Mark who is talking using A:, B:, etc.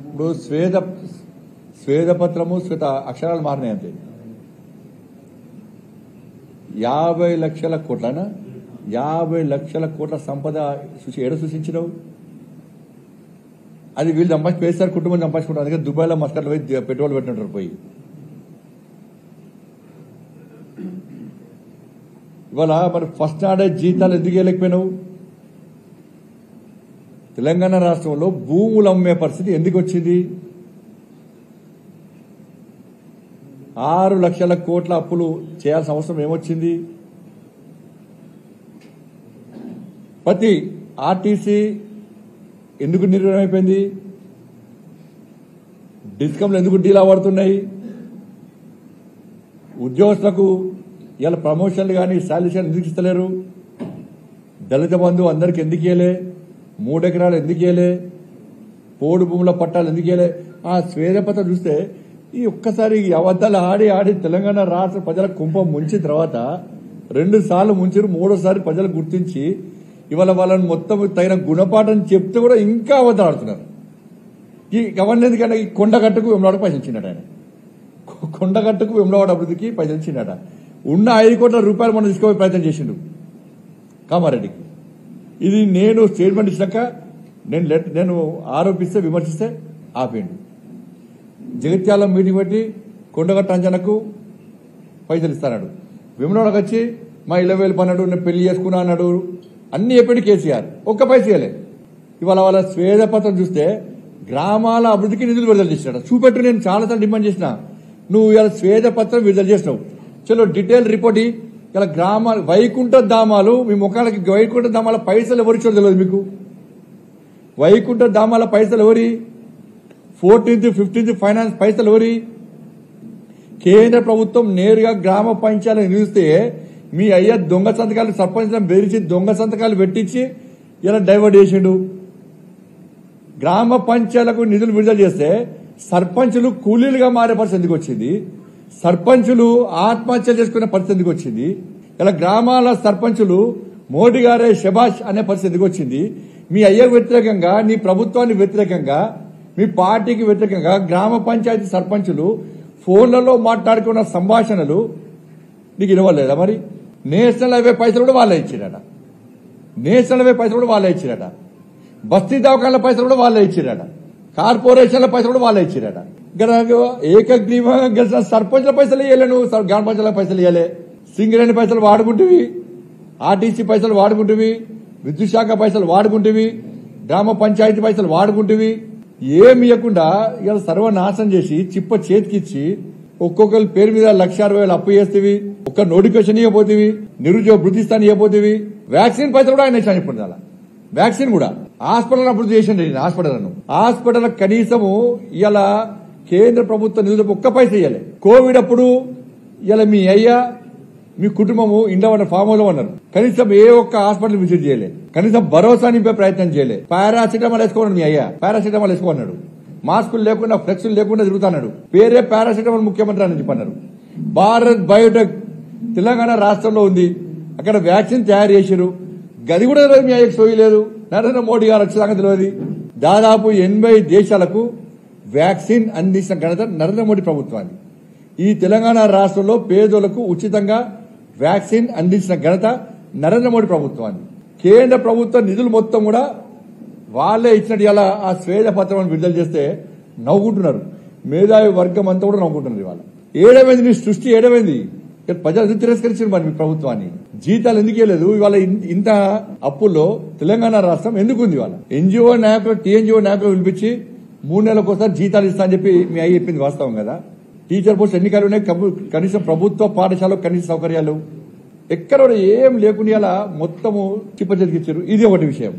A: ఇప్పుడు స్వేదపత్రము శ్వేత అక్షరాలు మారినాయి అంతే. 50 లక్షల కోట్లనా 50 లక్షల కోట్ల సంపద ఏడ సృష్టించినావు? అది వీళ్ళు సంపాదించి పేస్తారు, కుటుంబం సంపాదించుకుంటారు. అందుకే దుబాయ్లో మస్కట్లో పోయి పెట్రోల్ పెట్టినట్టు పోయి. ఇవాళ మరి ఫస్ట్ నాడే జీతాలు ఎందుకు వేయలేకపోయినావు? తెలంగాణ రాష్ట్రంలో భూములు అమ్మే పరిస్థితి ఎందుకు వచ్చింది? 6 లక్షల కోట్ల అప్పులు చేయాల్సిన అవసరం ఏమొచ్చింది? ప్రతి ఆర్టీసీ ఎందుకు నిర్వహణ అయిపోయింది? డిస్కంలు ఎందుకు డీలా పడుతున్నాయి? ఉద్యోగస్తులకు ఇలా ప్రమోషన్లు కానీ శాలరీస్ కానీ ఎందుకు ఇస్తలేరు? దళిత బంధు అందరికి ఎందుకు ఇయ్యలే? 3 ఎకరాలు ఎందుకు ఇయ్యలే? పోడు భూముల పట్టాలు ఎందుకు ఇయ్యలే? ఆ స్వేదపత్రం చూస్తే ఈ ఒక్కసారి అబద్దాలు ఆడి ఆడి తెలంగాణ రాష్ట్ర ప్రజల కుంభం ముంచిన తర్వాత 2 సార్లు ముంచారు, 3ఓసారి ప్రజలు గుర్తించి ఇవాళ వాళ్ళని మొత్తం తగిన గుణపాఠం చెప్తే కూడా ఇంకా అబద్దాలు ఆడుతున్నారు. ఈ గవర్నర్ ఎందుకంటే ఈ కొండగట్టుకు వెమ్లవాడ పైసలు ఇచ్చినట. ఆయన కొండగట్టుకు వెమ్లవాడ అభివృద్ధికి పైసలు ఇచ్చినట. ఉన్న 5 కోట్ల రూపాయలు మనం తీసుకోవే ప్రయత్నం చేసిండు కామారెడ్డికి. ఇది నేను స్టేట్మెంట్ ఇచ్చినాక నేను ఆరోపిస్తే విమర్శిస్తే ఆపేయండి. జగిత్యాల మీటింగ్ పెట్టి కొండగట్టు అంజనకు పైసలు ఇస్తాడు. విమలవాడకు వచ్చి మా 20,000 అన్నాడు, నేను పెళ్లి చేసుకున్నా అన్నాడు. అన్ని చెప్పాడు కేసీఆర్, ఒక్క పైస ఇవ్వలే. ఇవాళ వాళ్ళ స్వేదపత్రం చూస్తే గ్రామాల అభివృద్ధికి నిధులు విడుదల చేసినాడు. చూపెట్టు, నేను చాలాసార్లు డిమాండ్ చేసిన. నువ్వు ఇవాళ స్వేదపత్రం విడుదల చేసినావు, చలో డీటెయిల్ రిపోర్ట్. ఇలా గ్రామాలు వైకుంఠ ధామాలు మీ ముఖాలకి వైకుంఠ ధామాల పైసలు ఎవరిచ్చో తెలియదు మీకు. వైకుంఠ ధామాల పైసలు ఎవరి? 14th 15th ఫైనాన్స్ పైసలు ఎవరి? కేంద్ర ప్రభుత్వం నేరుగా గ్రామ పంచాయతీలను నిలిస్తే మీ అయ్య దొంగ సంతకాలు సర్పంచ్లను బెదిరించి దొంగ సంతకాలు పెట్టించి ఇలా డైవర్ట్ చేసిండు. గ్రామ పంచాయతీలకు నిధులు విడుదల చేస్తే సర్పంచులు కూలీలుగా మారే పరిస్థితి ఎందుకు వచ్చింది? సర్పంచులు ఆత్మహత్యలు చేసుకునే పరిస్థితి ఎందుకు వచ్చింది? ఇలా గ్రామాల సర్పంచులు మోడీ గారే శబాష్ అనే పరిస్థితి ఎందుకు వచ్చింది? మీ అయ్యకు వ్యతిరేకంగా, నీ ప్రభుత్వానికి వ్యతిరేకంగా, మీ పార్టీకి వ్యతిరేకంగా గ్రామ పంచాయతీ సర్పంచులు ఫోన్లలో మాట్లాడుకున్న సంభాషణలు నీకు ఇవ్వలేదా? మరి నేషనల్ హైవే పైసలు కూడా వాళ్ళే ఇచ్చిరట. నేషనల్ హైవే పైసలు కూడా వాళ్ళే ఇచ్చిరట. బస్తీ దవాఖాన్ల పైసలు కూడా వాళ్ళే ఇచ్చిరట. కార్పొరేషన్ల పైసలు కూడా వాళ్ళే ఇచ్చిరట. ఏకగ్రీవంగా గెలిచిన సర్పంచ్ల పైసలు ఇవ్వలే, నువ్వు గ్రామ పంచాయతీల పైసలు ఇవ్వలే. సింగరేణి పైసలు వాడుకుంటువి, ఆర్టీసీ పైసలు వాడుకుంటువి, విద్యుత్ శాఖ పైసలు వాడుకుంటువి, గ్రామ పంచాయతీ పైసలు వాడుకుంటువి. ఏమి ఇవ్వకుండా ఇలా సర్వనాశనం చేసి చిప్ప చేతికిచ్చి ఒక్కొక్కరి పేరు మీద 1,60,000 అప్పు చేస్తేవి, ఒక్క నోటిఫికేషన్ ఇవ్వబోతేవి, నిరుద్యోగ వృత్తిస్తాను ఇవ్వబోతేవి. వ్యాక్సిన్ పైసలు కూడా ఆయన ఇచ్చాను. ఇప్పుడు అలా వ్యాక్సిన్ కూడా హాస్పిటల్ అభివృద్ధి చేసింది. హాస్పిటల్ కనీసము ఇలా కేంద్ర ప్రభుత్వ నిధులకు ఒక్క పైస ఇవ్వలే. కోవిడ్ అప్పుడు ఇలా మీ అయ్యా మీ కుటుంబము ఇండవన్న ఫామ్ హౌస్ లో ఉన్నారు. కనీసం ఏ ఒక్క హాస్పిటల్ విజిట్ చేయలే, కనీసం భరోసా నింపే ప్రయత్నం చేయలే. పారాసిటమాల్ వేసుకోన్నాడు మీ అయ్యా, పారాసిటమాల్ వేసుకోన్నాడు. మాస్కులు లేకుండా ఫ్లెక్సులు లేకుండా తిరుగుతున్నాడు. పేరే పారాసిటమాల్ ముఖ్యమంత్రి అని చెప్పన్నారు. భారత్ బయోటెక్ తెలంగాణ రాష్ట్రంలో ఉంది, అక్కడ వ్యాక్సిన్ తయారు చేశారు. గది కూడా తెలియదు మీ అయ్యకు సోయలేదు. నరేంద్ర మోడీ గారు వచ్చేదాకా తెలియదు. దాదాపు 80 దేశాలకు వ్యాక్సిన్ అందించిన ఘనత నరేంద్ర మోడీ ప్రభుత్వాన్ని. ఈ తెలంగాణ రాష్ట్రంలో పేదోళ్లకు ఉచితంగా వ్యాక్సిన్ అందించిన ఘనత నరేంద్ర మోడీ ప్రభుత్వాన్ని. కేంద్ర ప్రభుత్వ నిధులు మొత్తం కూడా వాళ్లే ఇచ్చినట్టు ఇలా ఆ స్వేద పత్రం విడుదల చేస్తే నవ్వుకుంటున్నారు. మేధావి వర్గం అంతా కూడా నవ్వుకుంటున్నారు. ఇవాళ ఏడమైంది నీ సృష్టి, ఏడమైంది. ప్రజలు ఎందుకు తిరస్కరించారు మరి మీ ప్రభుత్వాన్ని? జీతాలు ఎందుకు ఇవ్వలేదు? ఇవాళ ఇంత అప్పుల్లో తెలంగాణ రాష్ట్రం ఎందుకు ఉంది? ఇవాళ ఎన్జిఓ నాయకులు, టీఎన్జిఓ నాయకులు పిలిపించి 3 నెలలకు ఒకసారి జీతాలు ఇస్తా అని చెప్పి మీ అయ్యి చెప్పింది వాస్తవం కదా. టీచర్ పోస్ట్ ఎన్నికలు ఉన్నాయి, కనీసం ప్రభుత్వ పాఠశాలలో కనీస సౌకర్యాలు ఎక్కడ ఏం లేకుండా ఇలా మొత్తము చిప్పచెతికిచ్చారు. ఇది ఒకటి విషయం.